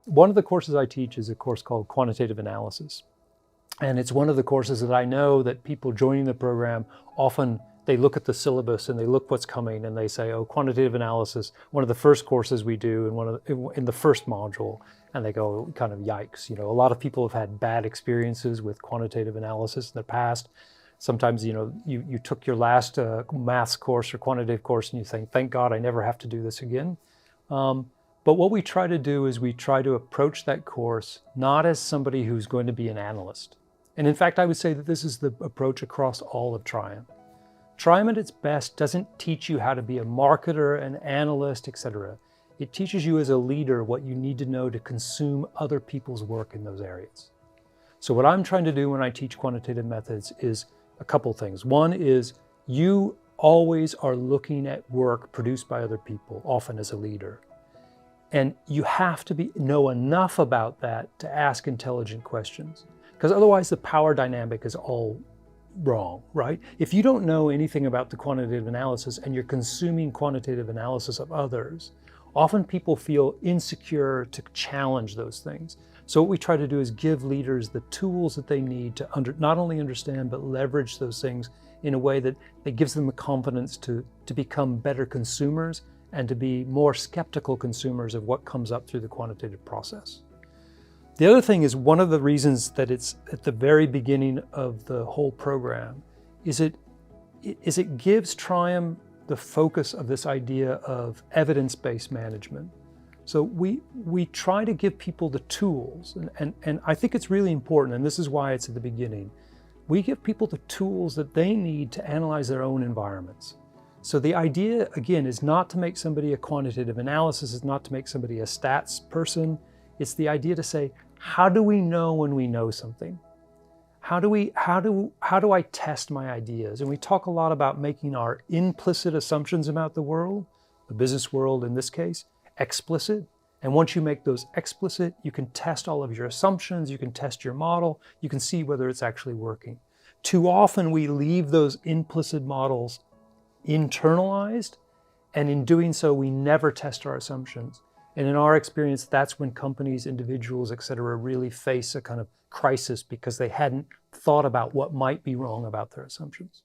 One of the courses I teach is a course called Quantitative Analysis. And it's one of the courses that I know that people joining the program often, they look at the syllabus and they look what's coming and they say, oh, quantitative analysis, one of the first courses we do in the first module, and they go kind of yikes. You know, a lot of people have had bad experiences with quantitative analysis in the past. Sometimes, you know, you took your last maths course or quantitative course and you think, thank God I never have to do this again. But what we try to do is we try to approach that course not as somebody who's going to be an analyst. And in fact, I would say that this is the approach across all of TRIUM. TRIUM at its best doesn't teach you how to be a marketer, an analyst, etc. It teaches you as a leader what you need to know to consume other people's work in those areas. So what I'm trying to do when I teach quantitative methods is a couple things. One is you always are looking at work produced by other people, often as a leader. And you have to know enough about that to ask intelligent questions, because otherwise the power dynamic is all wrong, right? If you don't know anything about the quantitative analysis and you're consuming quantitative analysis of others, often people feel insecure to challenge those things. So what we try to do is give leaders the tools that they need to not only understand, but leverage those things in a way that gives them the confidence to become better consumers and to be more skeptical consumers of what comes up through the quantitative process. The other thing is, one of the reasons that it's at the very beginning of the whole program is it gives TRIUM the focus of this idea of evidence-based management. So we try to give people the tools, and I think it's really important, and this is why it's at the beginning. We give people the tools that they need to analyze their own environments. So the idea, again, is not to make somebody a quantitative analysis, it's not to make somebody a stats person. It's the idea to say, how do we know when we know something? How do I test my ideas? And we talk a lot about making our implicit assumptions about the world, the business world in this case, explicit. And once you make those explicit, you can test all of your assumptions, you can test your model, you can see whether it's actually working. Too often we leave those implicit models internalized, and in doing so, we never test our assumptions. And in our experience, that's when companies, individuals, et cetera, really face a kind of crisis because they hadn't thought about what might be wrong about their assumptions.